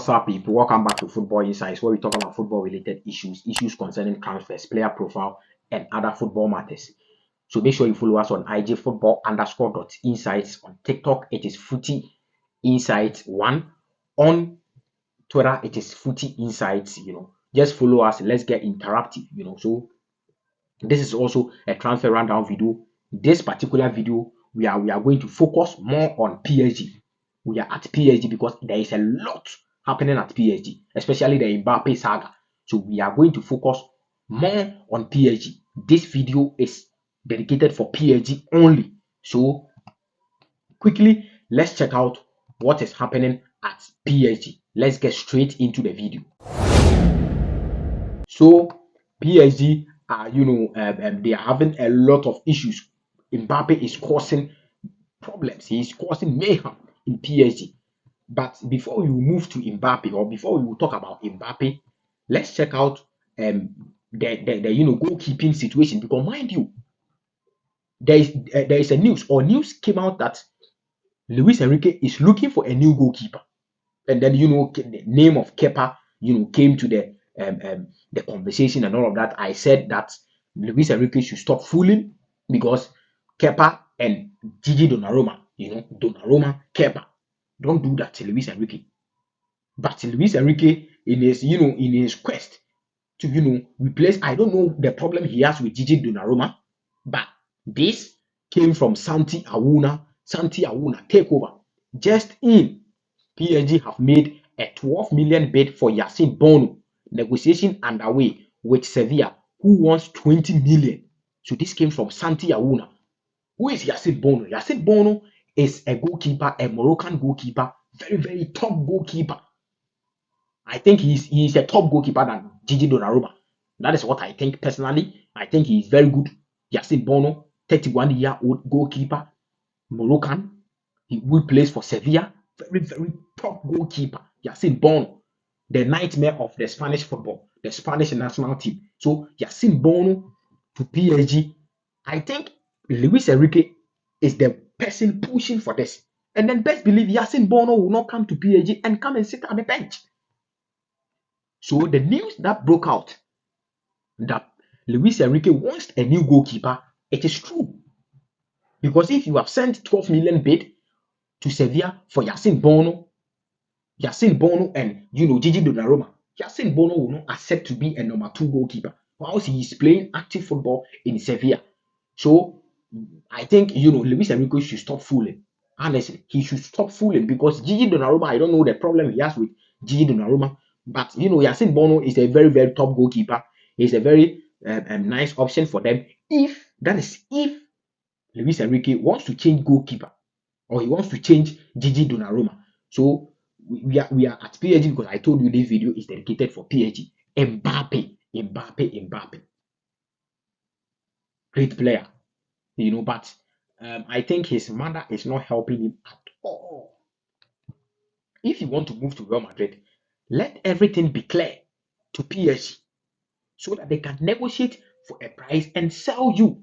What's up, people? Welcome back to Football Insights, where we talk about football-related issues concerning transfers, player profile, and other football matters. So make sure you follow us on IG football_insights. On TikTok, it is Footy Insights 1. On Twitter, it is Footy Insights. Just follow us. Let's get interactive. So this is also a transfer rundown video. This particular video, we are going to focus more on PSG. We are at PSG because there is a lot happening at PSG, especially the Mbappe saga. So we are going to focus more on PSG. This video is dedicated for PSG only. So quickly, let's check out what is happening at PSG. Let's get straight into the video. So PSG are, they are having a lot of issues. Mbappe is causing problems. He is causing mayhem in PSG. But before we move to Mbappe, or before we talk about Mbappe, let's check out the goalkeeping situation. Because mind you, there is a news came out that Luis Enrique is looking for a new goalkeeper, and then the name of Kepa came to the conversation and all of that. I said that Luis Enrique should stop fooling because Kepa and Gigi Donnarumma, Donnarumma, Kepa, don't do that to Luis Enrique. But Luis Enrique, in his quest to replace, I don't know the problem he has with Gigi Donnarumma, but this came from Santi Awuna. Santi Awuna takeover. Just in, PSG have made a 12 million bid for Yassine Bono. Negotiation underway with Sevilla, who wants 20 million. So this came from Santi Awuna. Who is Yassine Bono? Yassine Bono is a goalkeeper, a Moroccan goalkeeper, very, very top goalkeeper. I think he's a top goalkeeper than Gigi Donnarumma. That is what I think personally. I think he is very good. Yassine Bono, 31-year-old goalkeeper, Moroccan. He will play for Sevilla. Very, very top goalkeeper. Yassine Bono, the nightmare of the Spanish football, the Spanish national team. So Yassine Bono to PSG. I think Luis Enrique is the person pushing for this. And then best believe Yassine Bono will not come to PSG and come and sit on the bench. So the news that broke out that Luis Enrique wants a new goalkeeper, it is true. Because if you have sent 12 million bid to Sevilla for Yassine Bono and Gigi Donnarumma, Yassine Bono will not accept to be a number 2 goalkeeper whilst he is playing active football in Sevilla. So I think Luis Enrique should stop fooling. Honestly, he should stop fooling because Gigi Donnarumma, I don't know the problem he has with Gigi Donnarumma, but Yassine Bono is a very, very top goalkeeper. He's a very nice option for them. If Luis Enrique wants to change goalkeeper or he wants to change Gigi Donnarumma. So we are at PSG because I told you this video is dedicated for PSG. Mbappe. Great player. But I think his mother is not helping him at all. If you want to move to Real Madrid, let everything be clear to PSG so that they can negotiate for a price and sell you.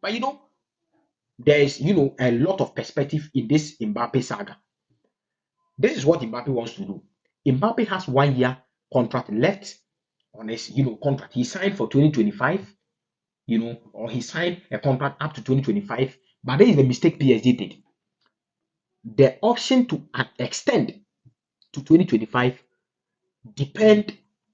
But there is a lot of perspective in this Mbappe saga. This is what Mbappe wants to do. Mbappe has 1 year contract left on his contract. He signed for 2025, or he signed a contract up to 2025. But there is the mistake PSG did. The option to extend to 2025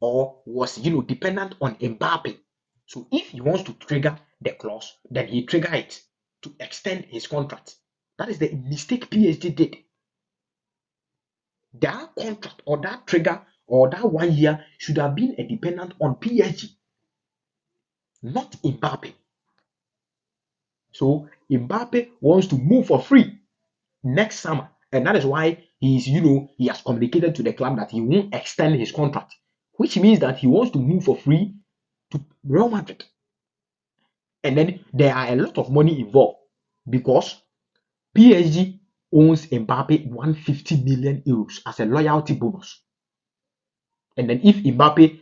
was dependent on Mbappe. So if he wants to trigger the clause, then he trigger it to extend his contract. That is the mistake PSG did. That contract or that trigger or that 1 year should have been a dependent on PSG, not Mbappe. So Mbappe wants to move for free next summer, and that is why he has communicated to the club that he won't extend his contract, which means that he wants to move for free to Real Madrid. And then there are a lot of money involved because PSG owns Mbappe 150 million euros as a loyalty bonus. And then if Mbappe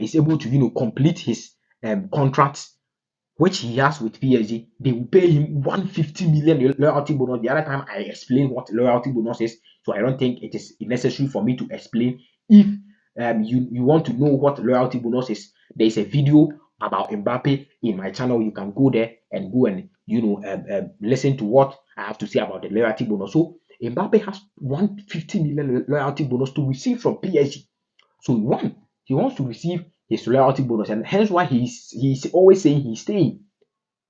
is able to complete his contract which he has with PSG, they will pay him 150 million loyalty bonus. The other time I explained what loyalty bonus is, so I don't think it is necessary for me to explain. If you want to know what loyalty bonus is, there is a video about Mbappe in my channel. You can go there and go and listen to what I have to say about the loyalty bonus. So Mbappe has 150 million loyalty bonus to receive from PSG. So one, he wants to receive his loyalty bonus, and hence why he's always saying he's staying.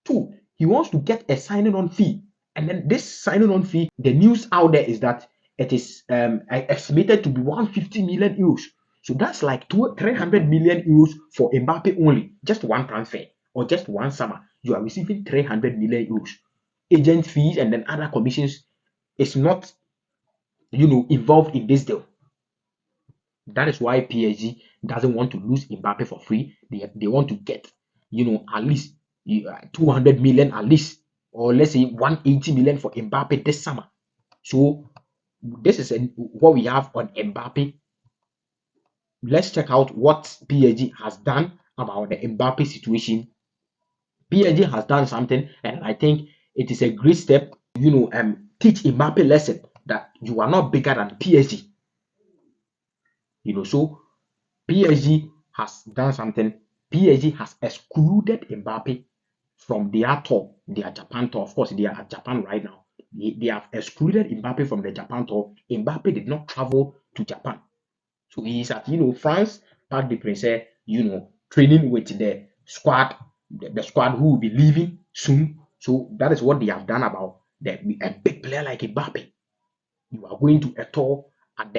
Two, he wants to get a signing on fee, and then this signing on fee, the news out there is that it is estimated to be 150 million euros. So that's like 300 million euros for Mbappe only, just one transfer or just one summer. You are receiving 300 million euros. Agent fees and then other commissions is not, involved in this deal. That is why PSG doesn't want to lose Mbappe for free. They want to get, at least 200 million at least, or let's say 180 million for Mbappe this summer. So this is what we have on Mbappe. Let's check out what PSG has done about the Mbappe situation. PSG has done something, and I think it is a great step. Teach Mbappe lesson that you are not bigger than PSG. So PSG has done something. PSG has excluded Mbappe from their tour, their Japan tour. Of course, they are at Japan right now. They have excluded Mbappe from the Japan tour. Mbappe did not travel to Japan. So he is at, France, Parc des Princes, training with the squad, the squad who will be leaving soon. So that is what they have done about a big player like Mbappe. You are going to a tour at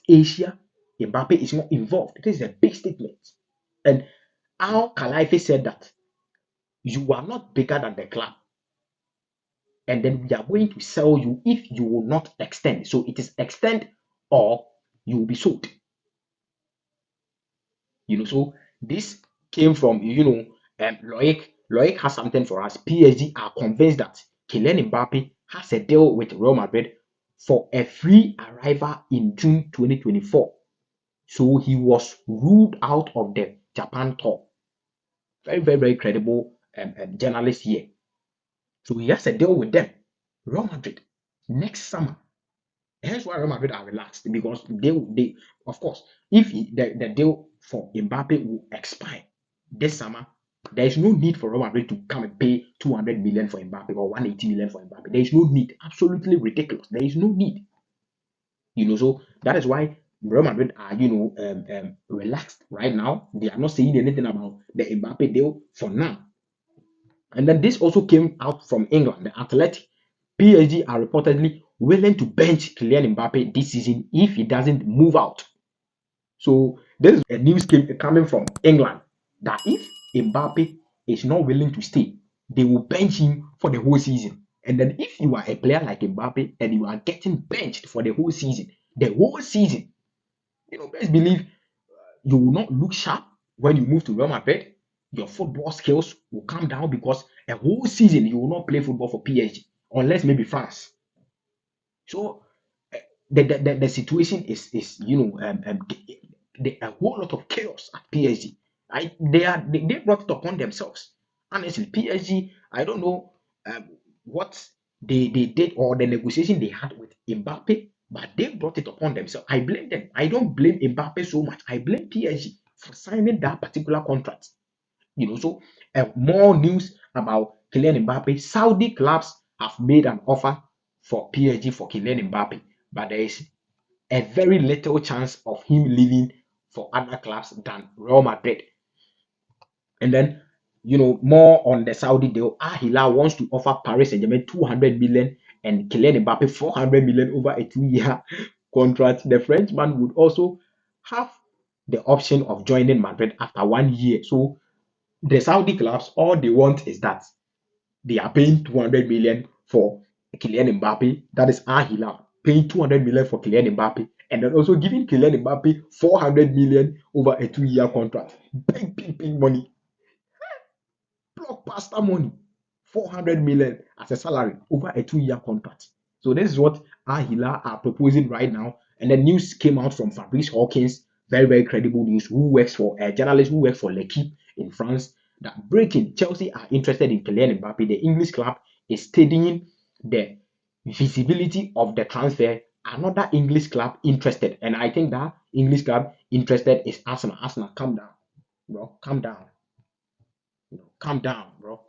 Asia. Mbappe is not involved. This is a big statement. And Al-HILAL said that you are not bigger than the club. And then we are going to sell you if you will not extend. So it is extend or you will be sold. So this came from, Loic. Loic has something for us. PSG are convinced that Kylian Mbappe has a deal with Real Madrid for a free arrival in June 2024. So he was ruled out of the Japan tour. Very, very, very credible journalist here. So he has a deal with them, Real Madrid, next summer. Hence why Real Madrid are relaxed, because they of course, if the deal for Mbappe will expire this summer, there is no need for Real Madrid to come and pay 200 million for Mbappe or 180 million for Mbappe. There is no need. Absolutely ridiculous. There is no need. So that is why Real Madrid are, relaxed right now. They are not saying anything about the Mbappe deal for now. And then this also came out from England, the Athletic. PSG are reportedly willing to bench Kylian Mbappe this season if he doesn't move out. So this is a news coming from England that if Mbappe is not willing to stay, they will bench him for the whole season. And then if you are a player like Mbappe and you are getting benched for the whole season, best believe you will not look sharp when you move to Real Madrid. Your football skills will come down because a whole season you will not play football for PSG unless maybe France. So the situation is a whole lot of chaos at PSG. They brought it upon themselves. Honestly, PSG, I don't know what they did or the negotiation they had with Mbappe, but they brought it upon themselves. I blame them. I don't blame Mbappe so much. I blame PSG for signing that particular contract. So more news about Kylian Mbappe. Saudi clubs have made an offer for PSG for Kylian Mbappe, but there is a very little chance of him leaving for other clubs than Real Madrid. And then, more on the Saudi deal. Al-HILAL wants to offer Paris Saint-Germain 200 million and Kylian Mbappe 400 million over a 2-year contract. The Frenchman would also have the option of joining Madrid after 1 year. So the Saudi clubs, all they want is that they are paying 200 million for Kylian Mbappe. That is Al-HILAL paying 200 million for Kylian Mbappe, and then also giving Kylian Mbappe 400 million over a 2-year contract. Big money. Blockbuster money. 400 million as a salary over a 2-year contract. So this is what Al-HILAL are proposing right now. And the news came out from Fabrice Hawkins, very, very credible news, who works for a journalist who works for L'Equipe in France, that breaking Chelsea are interested in Kylian Mbappe. The English club is studying the visibility of the transfer. Another English club interested, and I think that English club interested is Arsenal. Arsenal, calm down, bro. Calm down. Calm down, bro.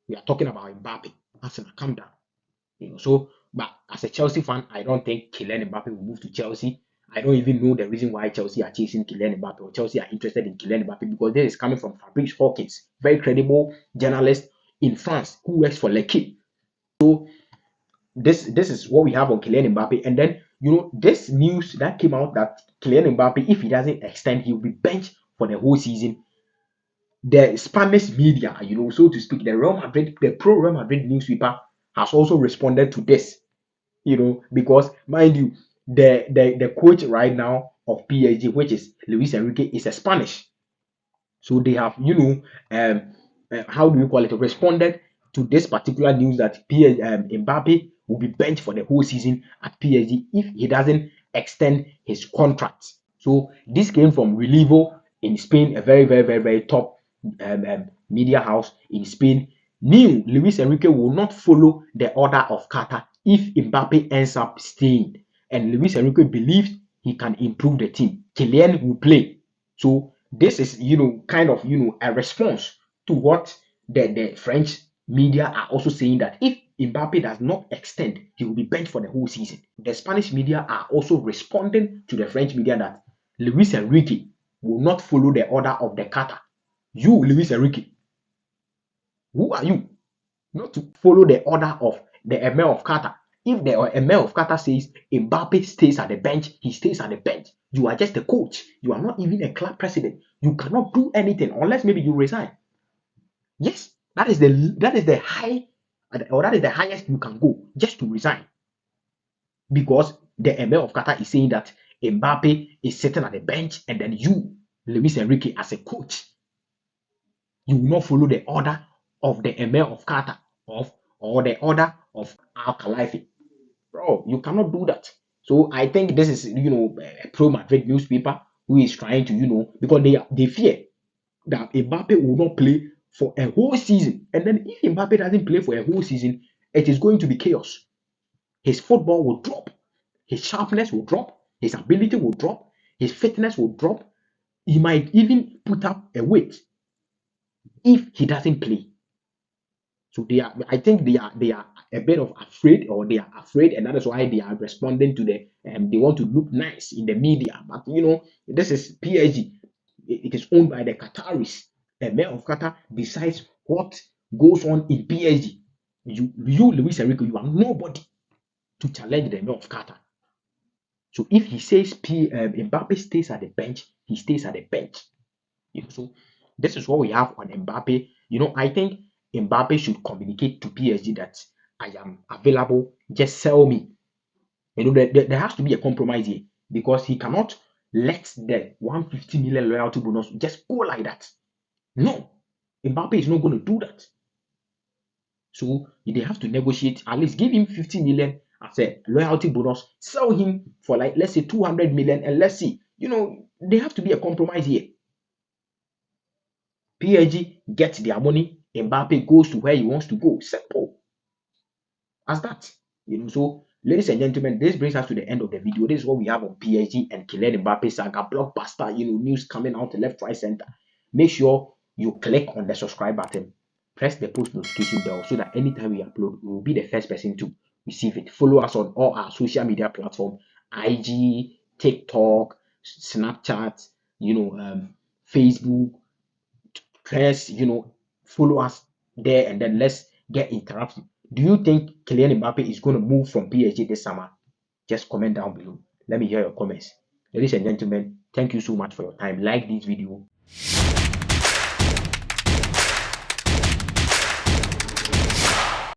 We are talking about Mbappe. Arsenal, calm down. So, but as a Chelsea fan, I don't think Kylian Mbappe will move to Chelsea. I don't even know the reason why Chelsea are chasing Kylian Mbappe or Chelsea are interested in Kylian Mbappe, because this is coming from Fabrice Hawkins, very credible journalist in France who works for L'Equipe. So this is what we have on Kylian Mbappe. And then this news that came out that Kylian Mbappe, if he doesn't extend, he will be benched for the whole season. The Spanish media, so to speak, the pro Real Madrid newspaper has also responded to this, because mind you, the coach right now of PSG, which is Luis Enrique, is a Spanish. So they have, how do you call it, responded to this particular news that Mbappe will be benched for the whole season at PSG if he doesn't extend his contract. So this came from Relevo in Spain, a very, very, very, very top media house in Spain. Knew Luis Enrique will not follow the order of Qatar if Mbappe ends up staying. And Luis Enrique believes he can improve the team. Kylian will play. So this is, kind of, a response to what the French media are also saying, that if Mbappe does not extend, he will be benched for the whole season. The Spanish media are also responding to the French media that Luis Enrique will not follow the order of the Qatar. You, Luis Enrique, who are you not to follow the order of the Emir of Qatar? If the Emir of Qatar says Mbappe stays at the bench, he stays at the bench. You are just a coach. You are not even a club president. You cannot do anything unless maybe you resign. Yes, that is the high, or that is the highest you can go, just to resign. Because the Emir of Qatar is saying that Mbappe is sitting at the bench, and then you, Luis Enrique, as a coach, you will not follow the order of the Emir of Qatar or the order of Al Khalifa. Bro, you cannot do that. So I think this is, a pro Madrid newspaper who is trying to, because they fear that Mbappe will not play for a whole season. And then if Mbappe doesn't play for a whole season, it is going to be chaos. His football will drop, his sharpness will drop, his ability will drop, his fitness will drop. He might even put up a weight if he doesn't play. So I think they are a bit of afraid, or they are afraid, and that is why they are responding to they want to look nice in the media. But this is PSG. It is owned by the Qataris. A mayor of Qatar decides what goes on in PSG. You, Luis Enrique, you are nobody to challenge the mayor of Qatar. So if he says Mbappe stays at the bench, he stays at the bench. So this is what we have on Mbappe. I think Mbappe should communicate to PSG that I am available. Just sell me. There has to be a compromise here, because he cannot let the 150 million loyalty bonus just go like that. No, Mbappe is not going to do that. So they have to negotiate. At least give him 50 million as a loyalty bonus. Sell him for, like, let's say 200 million, and let's see. There have to be a compromise here. PSG gets their money. Mbappe goes to where he wants to go. Simple as that. So ladies and gentlemen, this brings us to the end of the video. This is what we have on PSG and Kylian Mbappe saga. Blockbuster, news coming out left, right, center. Make sure you click on the subscribe button. Press the post notification bell so that anytime we upload, we will be the first person to receive it. Follow us on all our social media platforms: IG, TikTok, Snapchat, Facebook. Press, follow us there, and then let's get interactive. Do you think Kylian Mbappe is going to move from PSG this summer? Just comment down below. Let me hear your comments. Ladies and gentlemen, thank you so much for your time. Like this video.